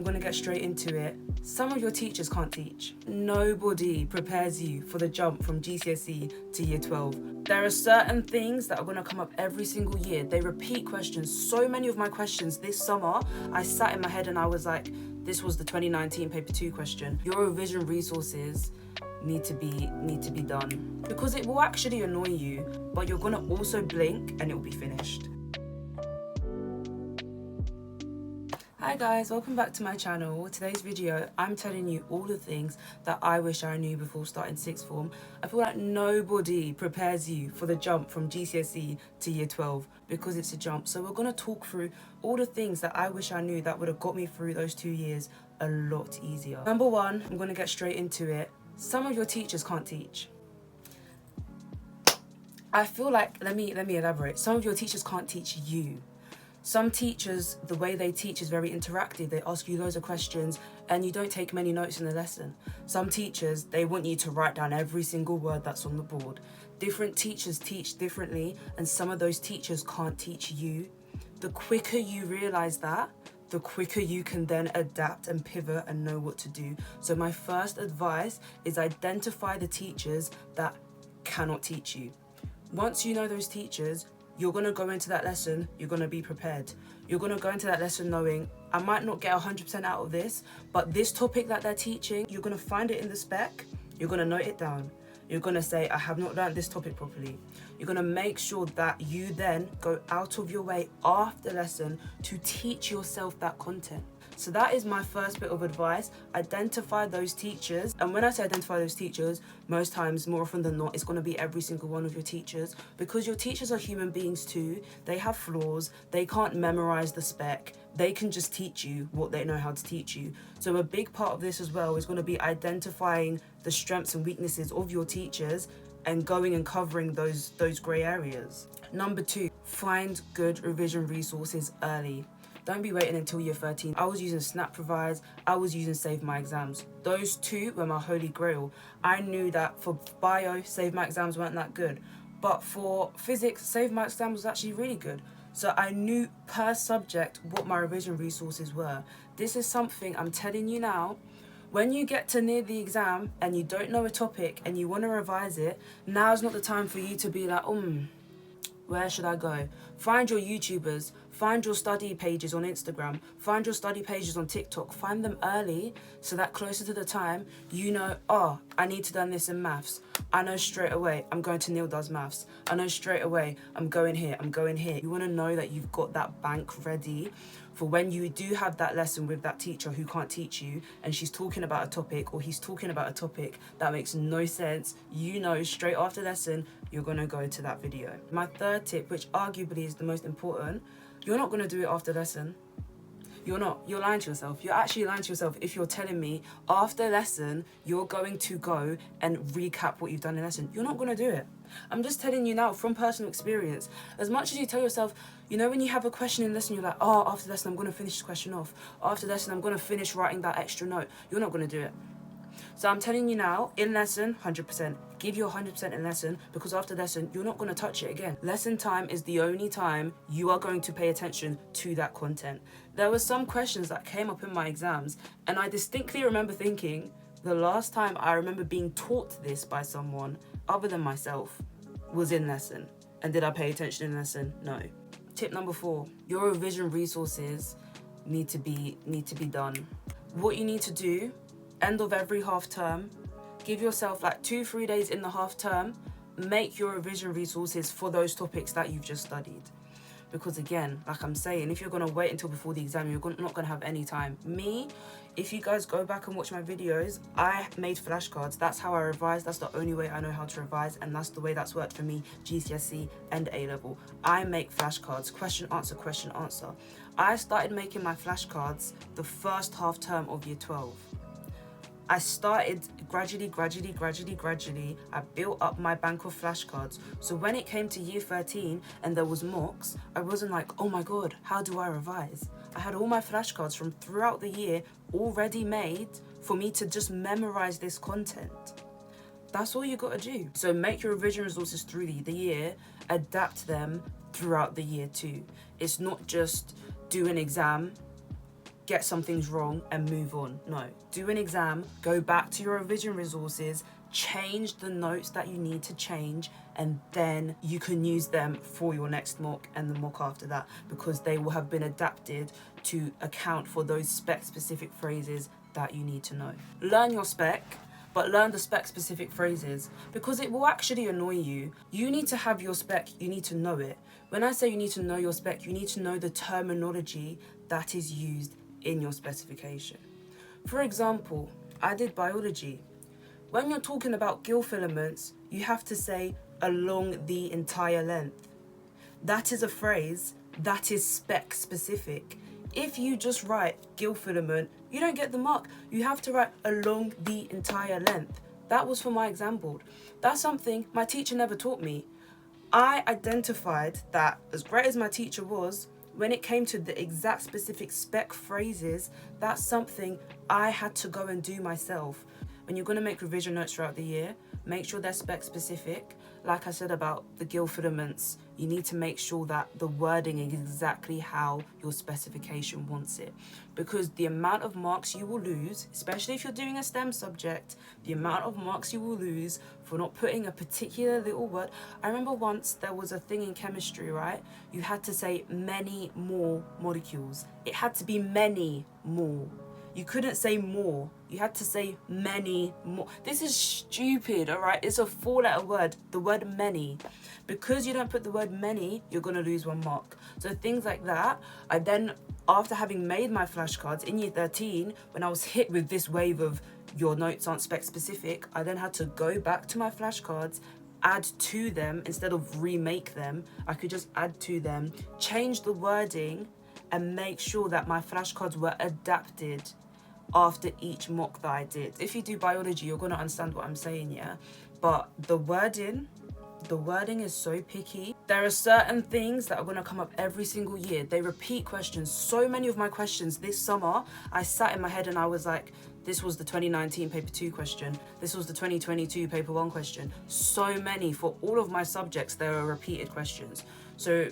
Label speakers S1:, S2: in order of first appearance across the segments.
S1: gonna get straight into it. Some of your teachers can't teach. Nobody prepares you for the jump from GCSE to year 12. There are certain things that are gonna come up every single year. They repeat questions. So many of my questions this summer, I sat in my head and I was like, this was the 2019 paper 2 question. Your revision resources need to be done. Because it will actually annoy you, but you're gonna also blink and it will be finished. Hi guys, welcome back to my channel. Today's video, I'm telling you all the things that I wish I knew before starting sixth form. I feel like nobody prepares you for the jump from GCSE to year 12 because it's a jump. So we're gonna talk through all the things that I wish I knew that would have got me through those 2 years a lot easier. Number one, I'm gonna get straight into it. Some of your teachers can't teach. I feel like, let me elaborate. Some of your teachers can't teach you. Some teachers, the way they teach is very interactive. They ask you loads of questions and you don't take many notes in the lesson. Some teachers, they want you to write down every single word that's on the board. Different teachers teach differently and some of those teachers can't teach you. The quicker you realize that, the quicker you can then adapt and pivot and know what to do. So my first advice is identify the teachers that cannot teach you. Once you know those teachers, you're going to go into that lesson, you're going to be prepared. You're going to go into that lesson knowing, I might not get 100% out of this, but this topic that they're teaching, you're going to find it in the spec, you're going to note it down. You're going to say, I have not learned this topic properly. You're going to make sure that you then go out of your way after lesson to teach yourself that content. So that is my first bit of advice. Identify those teachers. And when I say identify those teachers, most times, more often than not, it's going to be every single one of your teachers because your teachers are human beings too. They have flaws. They can't memorize the spec. They can just teach you what they know how to teach you. So a big part of this as well is going to be identifying the strengths and weaknesses of your teachers and going and covering those grey areas. Number 2, find good revision resources early. Don't be waiting until year 13. I was using Snap Revise, I was using Save My Exams. Those two were my holy grail. I knew that for bio, Save My Exams weren't that good. But for physics, Save My Exams was actually really good. So I knew per subject what my revision resources were. This is something I'm telling you now. When you get to near the exam and you don't know a topic and you want to revise it, now's not the time for you to be like, where should I go? Find your YouTubers, find your study pages on Instagram, find your study pages on TikTok, find them early so that closer to the time, you know, oh, I need to learn this in maths. I know straight away, I'm going to Neil Does Maths. I know straight away, I'm going here, I'm going here. You want to know that you've got that bank ready for when you do have that lesson with that teacher who can't teach you and she's talking about a topic or he's talking about a topic that makes no sense. You know straight after lesson, you're going to go to that video. My third tip, which arguably is the most important, you're not going to do it after lesson. You're not. You're lying to yourself. You're actually lying to yourself if you're telling me after lesson you're going to go and recap what you've done in lesson. You're not going to do it. I'm just telling you now from personal experience. As much as you tell yourself, you know when you have a question in lesson, you're like, oh, after lesson I'm going to finish this question off. After lesson I'm going to finish writing that extra note. You're not going to do it. So I'm telling you now, in lesson, 100%. Give your 100% in lesson because after lesson, you're not going to touch it again. Lesson time is the only time you are going to pay attention to that content. There were some questions that came up in my exams and I distinctly remember thinking, the last time I remember being taught this by someone other than myself was in lesson. And did I pay attention in lesson? No. Tip number 4, your revision resources need to be done. What you need to do, end of every half term, give yourself like 2-3 days in the half term, make your revision resources for those topics that you've just studied. Because again, like I'm saying, if you're going to wait until before the exam, you're not going to have any time. Me, if you guys go back and watch my videos, I made flashcards. That's how I revise. That's the only way I know how to revise. And that's the way that's worked for me, GCSE and A-level. I make flashcards, question, answer, question, answer. I started making my flashcards the first half term of year 12. I started gradually, I built up my bank of flashcards. So when it came to year 13 and there was mocks, I wasn't like, oh my God, how do I revise? I had all my flashcards from throughout the year already made for me to just memorize this content. That's all you gotta do. So make your revision resources through the year, adapt them throughout the year too. It's not just do an exam get some things wrong and move on. No, do an exam, go back to your revision resources, change the notes that you need to change, and then you can use them for your next mock and the mock after that, because they will have been adapted to account for those spec specific phrases that you need to know. Learn your spec, but learn the spec specific phrases, because it will actually annoy you. You need to have your spec, you need to know it. When I say you need to know your spec, you need to know the terminology that is used in your specification. For example, I did biology. When you're talking about gill filaments, you have to say along the entire length. That is a phrase that is spec specific. If you just write gill filament, you don't get the mark. You have to write along the entire length. That was for my exam board. That's something my teacher never taught me. I identified that, as great as my teacher was, when it came to the exact specific spec phrases, that's something I had to go and do myself. When you're going to make revision notes throughout the year, make sure they're spec specific. Like I said about the gill filaments, you need to make sure that the wording is exactly how your specification wants it. Because the amount of marks you will lose, especially if you're doing a STEM subject, the amount of marks you will lose for not putting a particular little word. I remember once there was a thing in chemistry, right? You had to say many more molecules. It had to be many more. You couldn't say more. You had to say many more. This is stupid, all right? It's a 4-letter word, the word many. Because you don't put the word many, you're going to lose 1 mark. So things like that. I then, after having made my flashcards in year 13, when I was hit with this wave of your notes aren't spec specific, I then had to go back to my flashcards, add to them instead of remake them. I could just add to them, change the wording, and make sure that my flashcards were adapted after each mock that I did. If you do biology, you're going to understand what I'm saying, yeah? But the wording is so picky. There are certain things that are going to come up every single year. They repeat questions. So many of my questions this summer, I sat in my head and I was like, this was the 2019 paper 2 question. This was the 2022 paper 1 question. So many. For all of my subjects, there are repeated questions. So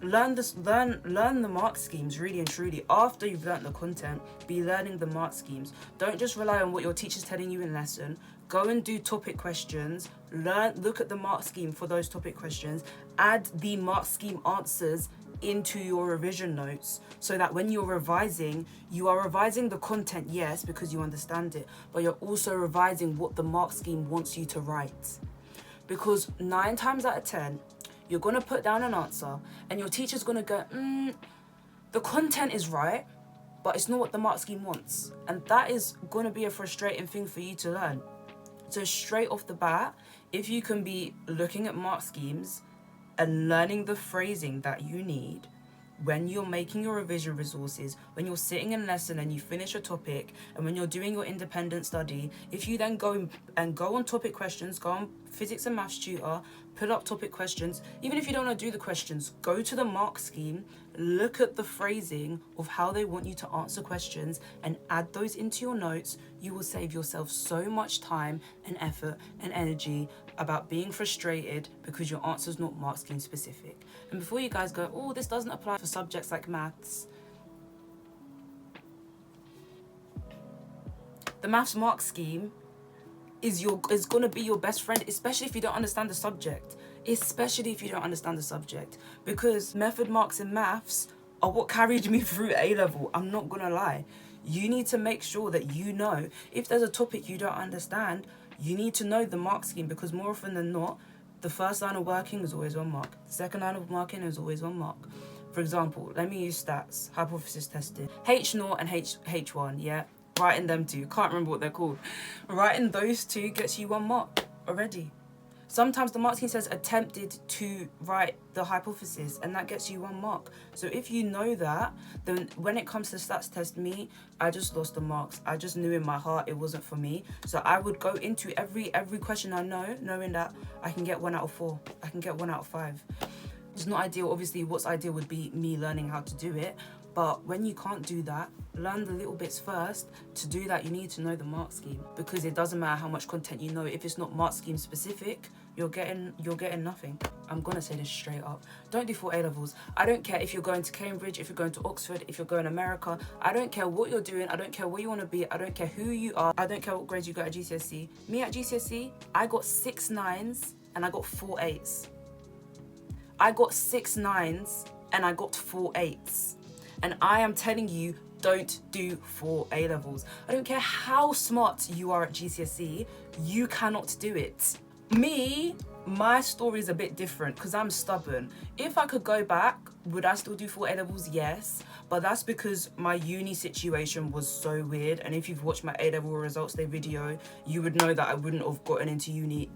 S1: learn the mark schemes really and truly. After you've learned the content, be learning the mark schemes. Don't just rely on what your teacher's telling you in lesson. Go and do topic questions. Look at the mark scheme for those topic questions. Add the mark scheme answers into your revision notes, so that when you're revising, you are revising the content, yes, because you understand it, but you're also revising what the mark scheme wants you to write. Because 9 times out of 10, you're going to put down an answer and your teacher's going to go, the content is right, but it's not what the mark scheme wants. And that is going to be a frustrating thing for you to learn. So straight off the bat, if you can be looking at mark schemes and learning the phrasing that you need when you're making your revision resources, when you're sitting in lesson and you finish a topic, and when you're doing your independent study, if you then go on topic questions, go on physics and maths tutor, pull up topic questions, even if you don't want to do the questions, go to the mark scheme, look at the phrasing of how they want you to answer questions and add those into your notes. You will save yourself so much time and effort and energy about being frustrated because your answer's not mark scheme specific. And before you guys go, oh, this doesn't apply for subjects like maths, the maths mark scheme is going to be your best friend, especially if you don't understand the subject. Because method marks in maths are what carried me through A-level. I'm not going to lie. You need to make sure that you know, if there's a topic you don't understand, you need to know the mark scheme, because more often than not, the first line of working is always 1 mark. The second line of marking is always 1 mark. For example, let me use stats, hypothesis testing. H0 and H1, yeah? Writing them 2, can't remember what they're called. Writing those 2 gets you 1 mark already. Sometimes the mark scheme says attempted to write the hypothesis, and that gets you 1 mark. So if you know that, then when it comes to stats test me, I just lost the marks. I just knew in my heart it wasn't for me. So I would go into every question I know, knowing that I can get 1 out of 4. I can get 1 out of 5. It's not ideal. Obviously, what's ideal would be me learning how to do it. But when you can't do that, learn the little bits first. To do that, you need to know the mark scheme, because it doesn't matter how much content you know. If it's not mark scheme specific, you're getting nothing. I'm gonna say this straight up. Don't do 4 A-levels. I don't care if you're going to Cambridge, if you're going to Oxford, if you're going to America. I don't care what you're doing. I don't care where you want to be. I don't care who you are. I don't care what grades you got at GCSE. Me at GCSE, I got 6 9s and I got 4 8s. I got 6 9s and I got 4 8s. And I am telling you, don't do 4 A-levels. I don't care how smart you are at GCSE, you cannot do it. Me, my story is a bit different because I'm stubborn. If I could go back, would I still do 4 A-levels? Yes. But that's because my uni situation was so weird. And if you've watched my A-level results day video, you would know that I wouldn't have gotten into uni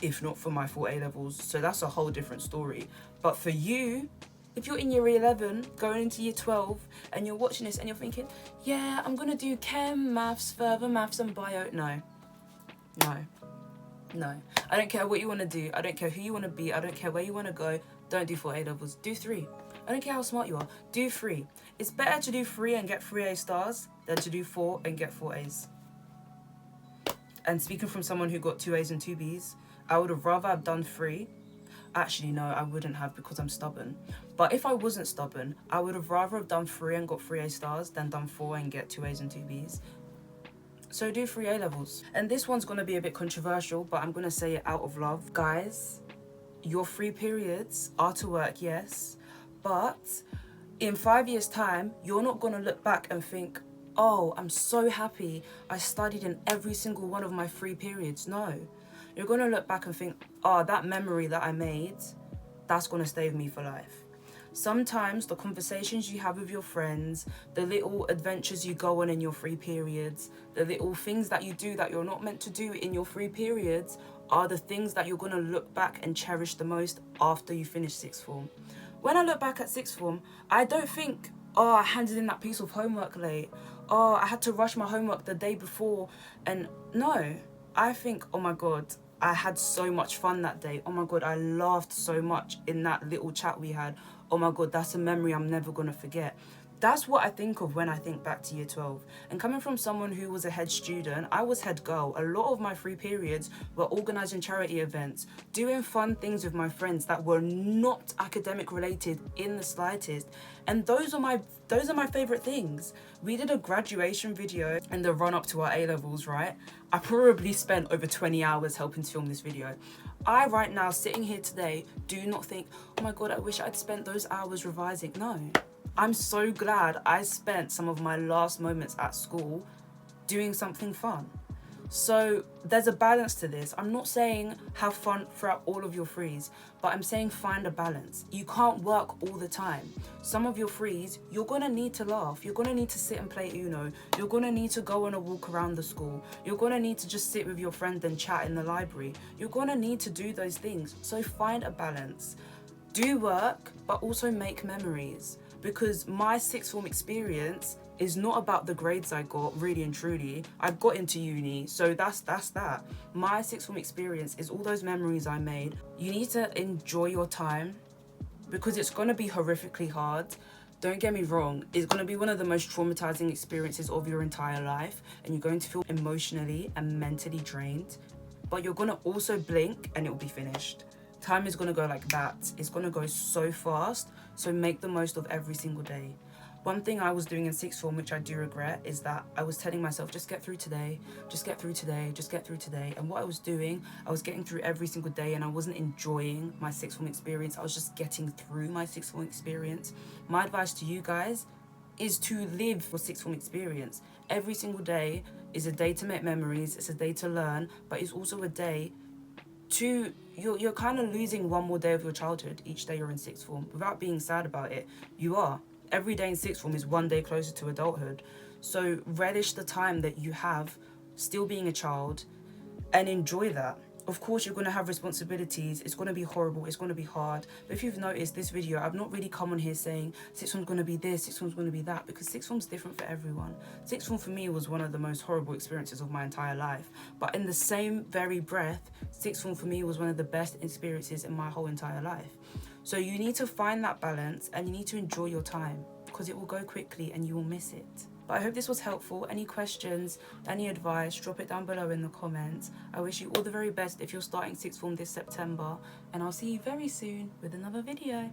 S1: if not for my 4 A-levels. So that's a whole different story. But for you, if you're in year 11, going into year 12, and you're watching this and you're thinking, yeah, I'm gonna do chem, maths, further maths and bio. No. I don't care what you wanna do. I don't care who you wanna be. I don't care where you wanna go. Don't do 4 A-levels. Do 3. I don't care how smart you are. Do 3. It's better to do 3 and get 3 A stars than to do 4 and get 4 A's. And speaking from someone who got 2 A's and 2 B's, I would have rather have done 3. Actually, no, I wouldn't have, because I'm stubborn. But if I wasn't stubborn, I would have rather have done 3 and got 3 A stars than done 4 and get 2 A's and 2 B's. So do 3 A-levels. And this one's going to be a bit controversial, but I'm going to say it out of love. Guys, your free periods are to work, yes. But in 5 years' time, you're not going to look back and think, oh, I'm so happy I studied in every single one of my free periods. No. You're going to look back and think, oh, that memory that I made, that's going to stay with me for life. Sometimes the conversations you have with your friends, the little adventures you go on in your free periods, the little things that you do that you're not meant to do in your free periods are the things that you're going to look back and cherish the most after you finish sixth form. When I look back at sixth form, I don't think, oh, I handed in that piece of homework late. Oh, I had to rush my homework the day before. And no, I think, oh my God, I had so much fun that day. Oh my God, I laughed so much in that little chat we had. Oh my God, that's a memory I'm never gonna forget. That's what I think of when I think back to year 12. And coming from someone who was a head student, I was head girl. A lot of my free periods were organising charity events, doing fun things with my friends that were not academic related in the slightest. And those are my favourite things. We did a graduation video in the run up to our A-levels, right? I probably spent over 20 hours helping to film this video. I right now, sitting here today, do not think, oh my God, I wish I'd spent those hours revising. No. I'm so glad I spent some of my last moments at school doing something fun. So there's a balance to this. I'm not saying have fun throughout all of your frees, but I'm saying find a balance. You can't work all the time. Some of your frees, you're gonna need to laugh. You're gonna need to sit and play Uno. You're gonna need to go on a walk around the school. You're gonna need to just sit with your friend and chat in the library. You're gonna need to do those things. So find a balance. Do work, but also make memories. Because my sixth form experience is not about the grades I got, really and truly. I got into uni, so that's that. My sixth form experience is all those memories I made. You need to enjoy your time because it's gonna be horrifically hard. Don't get me wrong, it's gonna be one of the most traumatizing experiences of your entire life, and you're going to feel emotionally and mentally drained, but you're gonna also blink and it will be finished. Time is gonna go like that. It's gonna go so fast, so make the most of every single day. One thing I was doing in sixth form, which I do regret, is that I was telling myself, just get through today, just get through today, just get through today. And what I was doing, I was getting through every single day and I wasn't enjoying my sixth form experience. I was just getting through my sixth form experience. My advice to you guys is to live your sixth form experience. Every single day is a day to make memories, it's a day to learn, but it's also a day to, you're kind of losing one more day of your childhood each day you're in sixth form. Without being sad about it, you are. Every day in sixth form is one day closer to adulthood. So relish the time that you have still being a child and enjoy that. Of course, you're going to have responsibilities. It's going to be horrible. It's going to be hard. But if you've noticed this video, I've not really come on here saying sixth form's going to be this, sixth form's going to be that, because sixth form's different for everyone. Sixth form for me was one of the most horrible experiences of my entire life. But in the same very breath, sixth form for me was one of the best experiences in my whole entire life. So you need to find that balance and you need to enjoy your time. because it will go quickly and you will miss it. But I hope this was helpful. Any questions, any advice, drop it down below in the comments. I wish you all the very best if you're starting sixth form this September, and I'll see you very soon with another video.